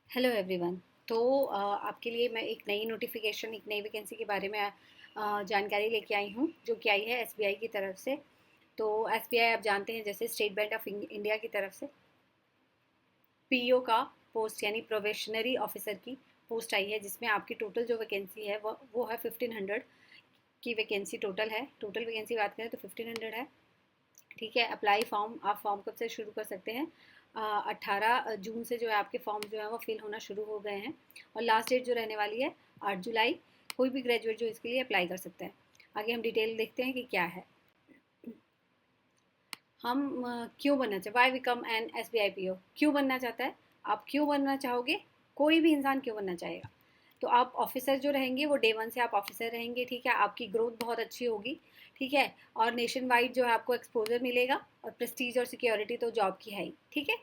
Hello everyone. तो आपके लिए मैं एक नई नोटिफिकेशन, एक नई वैकेंसी के बारे में जानकारी लेके आई हूँ, जो कि आई है एसबीआई की तरफ से। तो एसबीआई आप जानते हैं, जैसे स्टेट बैंक ऑफ इंडिया की तरफ से पीओ का पोस्ट यानी प्रोबेशनरी ऑफिसर की पोस्ट आई है, जिसमें आपकी टोटल जो वैकेंसी है वो है 1500 की वैकेंसी टोटल है। टोटल वैकेंसी बात करें तो 1500 है। ठीक है। अप्लाई फॉर्म, आप फॉर्म कब से शुरू कर सकते हैं? 18 जून से जो है आपके फॉर्म जो है वो फिल होना शुरू हो गए हैं, और लास्ट डेट जो रहने वाली है 8 जुलाई। कोई भी ग्रेजुएट जो इसके लिए अप्लाई कर सकता है। आगे हम डिटेल देखते हैं कि क्या है। हम क्यों बनना चाहे, why become an S B I P O, क्यों बनना चाहता है? आप क्यों बनना चाहोगे? कोई भी इंसान क्यों बनना चाहेगा? तो आप ऑफिसर जो रहेंगे वो डे वन से आप ऑफिसर रहेंगे। ठीक है। आपकी ग्रोथ बहुत अच्छी होगी। ठीक है। और नेशन वाइड जो है आपको एक्सपोजर मिलेगा, और प्रेस्टीज और सिक्योरिटी तो जॉब की है ही। ठीक है।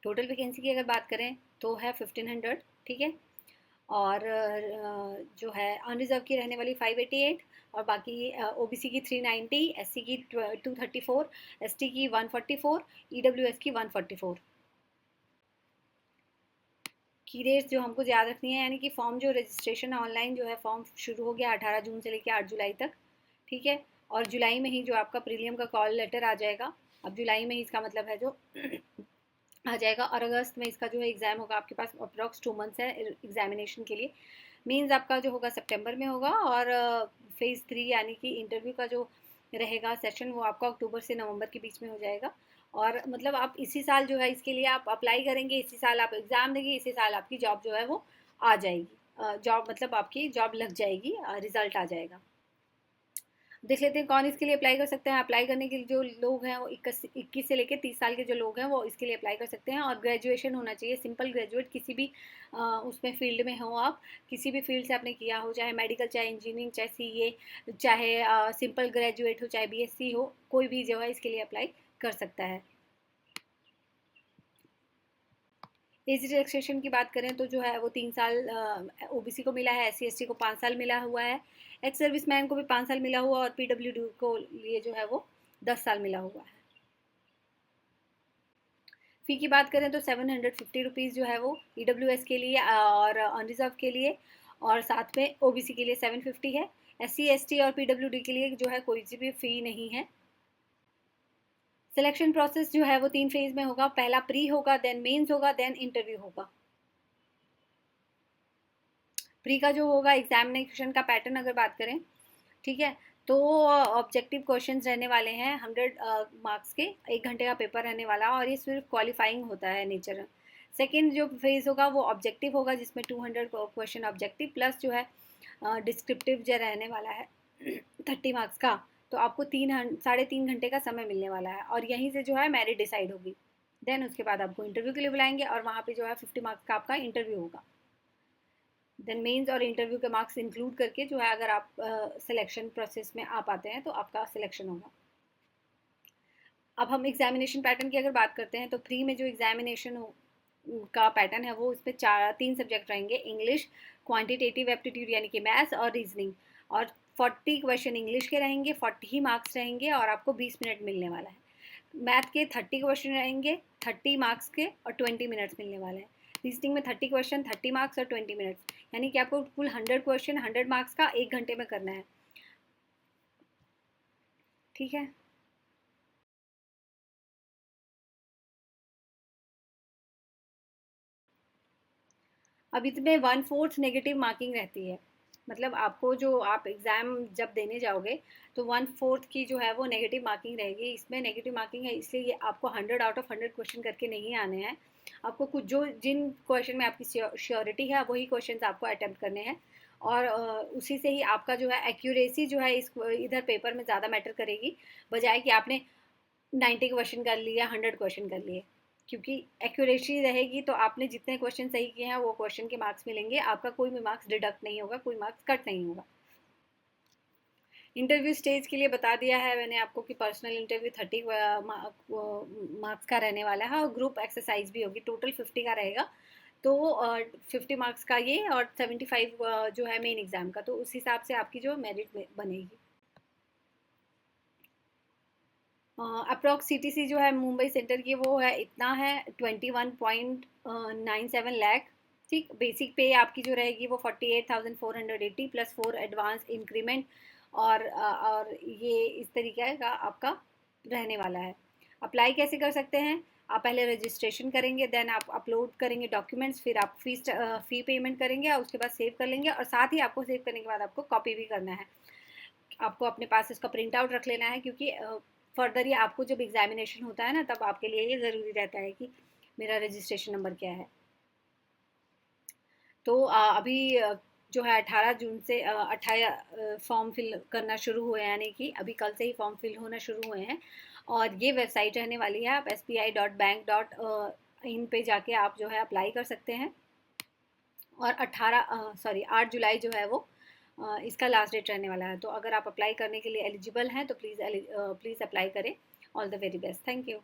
टोटल वैकेंसी की अगर बात करें तो है 1500। ठीक है। और जो है अनरिजर्व की रहने वाली 588, और बाकी ओबीसी की 390, एससी की 234, एसटी की 144, ईडब्ल्यूएस की 144 की रेट जो हमको याद रखनी है। यानी कि फॉर्म जो रजिस्ट्रेशन ऑनलाइन जो है फॉर्म शुरू हो गया 18 जून से लेकर 8 जुलाई तक। ठीक है। और जुलाई में ही जो आपका प्रीलियम का कॉल लेटर आ जाएगा। अब जुलाई में ही इसका मतलब है जो आ जाएगा, और अगस्त में इसका जो है एग्ज़ाम होगा। आपके पास अप्रॉक्स 2 मंथ्स है एग्जामिनेशन के लिए। मीन्स आपका जो होगा सितंबर में होगा, और फेज़ 3 यानी कि इंटरव्यू का जो रहेगा सेशन वो आपका अक्टूबर से नवंबर के बीच में हो जाएगा। और मतलब आप इसी साल जो है इसके लिए आप अप्लाई करेंगे, इसी साल आप एग्ज़ाम देंगे, इसी साल आपकी जॉब जो है वो आ जाएगी। जॉब मतलब आपकी जॉब लग जाएगी, रिजल्ट आ जाएगा। देख लेते हैं कौन इसके लिए अप्लाई कर सकते हैं। अप्लाई करने के लिए जो लोग हैं वो 21 से लेकर 30 साल के जो लोग हैं वो इसके लिए अप्लाई कर सकते हैं। और ग्रेजुएशन होना चाहिए, सिंपल ग्रेजुएट, किसी भी उसमें फील्ड में हो आप, किसी भी फील्ड से आपने किया हो, चाहे मेडिकल, चाहे इंजीनियरिंग, चाहे सीए, चाहे सिंपल ग्रेजुएट हो, चाहे बीएससी हो, कोई भी जो है इसके लिए अप्लाई कर सकता है। एज रिलैक्सेशन की बात करें तो जो है वो 3 साल ओबीसी को मिला है, एससी एसटी को 5 साल मिला हुआ है, एक्स सर्विसमैन को भी 5 साल मिला हुआ, और पीडब्ल्यूडी को लिए जो है वो 10 साल मिला हुआ है। फ़ी की बात करें तो 750 रुपीज़ जो है वो ईडब्ल्यूएस के लिए और अनरिजर्व के लिए, और साथ में ओबीसी के लिए 750 है। एससी एसटी और पीडब्ल्यूडी के लिए जो है कोई सी भी फ़ी नहीं है। सिलेक्शन प्रोसेस जो है वो 3 फेज में होगा। पहला प्री होगा, देन मेंस होगा, देन इंटरव्यू होगा। प्री का जो होगा एग्जामिनेशन का पैटर्न अगर बात करें, ठीक है, तो ऑब्जेक्टिव क्वेश्चंस रहने वाले हैं 100 मार्क्स के, 1 घंटे का पेपर रहने वाला, और ये सिर्फ क्वालिफाइंग होता है नेचर। सेकेंड जो फेज होगा वो ऑब्जेक्टिव होगा, जिसमें 200 क्वेश्चन ऑब्जेक्टिव प्लस जो है डिस्क्रिप्टिव जो रहने वाला है 30 मार्क्स का। तो आपको 3 साढ़े 3 घंटे का समय मिलने वाला है, और यहीं से जो है मेरिट डिसाइड होगी। देन उसके बाद आपको इंटरव्यू के लिए बुलाएंगे, और वहाँ पे जो है 50 मार्क्स का आपका इंटरव्यू होगा। देन मेंस और इंटरव्यू के मार्क्स इंक्लूड करके जो है, अगर आप सिलेक्शन प्रोसेस में आ पाते हैं तो आपका सिलेक्शन होगा। अब हम एग्जामिनेशन पैटर्न की अगर बात करते हैं तो प्री में जो एग्जामिनेशन का पैटर्न है वो इसमें 3 सब्जेक्ट रहेंगे, इंग्लिश, क्वांटिटेटिव एप्टीट्यूड यानी कि मैथ्स और रीजनिंग। और 40 क्वेश्चन इंग्लिश के रहेंगे, 40 ही मार्क्स रहेंगे, और आपको 20 मिनट मिलने वाला है। मैथ के 30 क्वेश्चन रहेंगे, 30 मार्क्स के, और 20 मिनट्स मिलने वाले हैं। रीजनिंग में 30 क्वेश्चन, 30 मार्क्स और 20 मिनट्स, यानी कि आपको कुल 100 क्वेश्चन 100 मार्क्स का 1 घंटे में करना है। ठीक है। अब इसमें 1/4 नेगेटिव मार्किंग रहती है। मतलब आपको जो आप एग्ज़ाम जब देने जाओगे तो 1/4 की जो है वो नेगेटिव मार्किंग रहेगी। इसमें नेगेटिव मार्किंग है इसलिए ये आपको 100 आउट ऑफ 100 क्वेश्चन करके नहीं आने हैं। आपको कुछ जो जिन क्वेश्चन में आपकी श्योरिटी है वही क्वेश्चन आपको अटैम्प्ट करने हैं, और उसी से ही आपका जो है एक्यूरेसी जो है इस इधर पेपर में ज़्यादा मैटर करेगी, बजाय कि आपने 90 क्वेश्चन कर लिए, 100 क्वेश्चन कर लिए। क्योंकि एक्यूरेसी रहेगी तो आपने जितने क्वेश्चन सही किए हैं वो क्वेश्चन के मार्क्स मिलेंगे, आपका कोई भी मार्क्स डिडक्ट नहीं होगा, कोई मार्क्स कट नहीं होगा। इंटरव्यू स्टेज के लिए बता दिया है मैंने आपको कि पर्सनल इंटरव्यू 30 मार्क्स का रहने वाला है, और ग्रुप एक्सरसाइज भी होगी, टोटल 50 का रहेगा। तो 50 मार्क्स का ये, और 75 जो है मेन एग्जाम का, तो उस हिसाब से आपकी जो मेरिट बनेगी। अप्रॉक्स CTC जो है मुंबई सेंटर की वो है इतना है 21.97 लाख। ठीक, बेसिक पे आपकी जो रहेगी वो 48,480 प्लस 4 एडवांस इंक्रीमेंट, और ये इस तरीके का आपका रहने वाला है। अप्लाई कैसे कर सकते हैं? आप पहले रजिस्ट्रेशन करेंगे, देन आप अपलोड करेंगे डॉक्यूमेंट्स, फिर आप फ़ी पेमेंट करेंगे और उसके बाद सेव कर लेंगे, और साथ ही आपको सेव करने के बाद आपको कॉपी भी करना है। आपको अपने पास इसका प्रिंट आउट रख लेना है, क्योंकि फर्दर ये आपको जब एग्जामिनेशन होता है ना, तब आपके लिए ये ज़रूरी रहता है कि मेरा रजिस्ट्रेशन नंबर क्या है। तो अभी जो है 18 जून से 18 फॉर्म फिल करना शुरू हुए हैं, यानी कि अभी कल से ही फॉर्म फिल होना शुरू हुए हैं। और ये वेबसाइट रहने वाली है, आप sbi.bank.in पे जाके आप जो है अप्लाई कर सकते हैं। और 8 जुलाई जो है वो इसका लास्ट डेट रहने वाला है। तो अगर आप अप्लाई करने के लिए एलिजिबल हैं तो प्लीज़ अप्लाई करें। All the very best, thank you.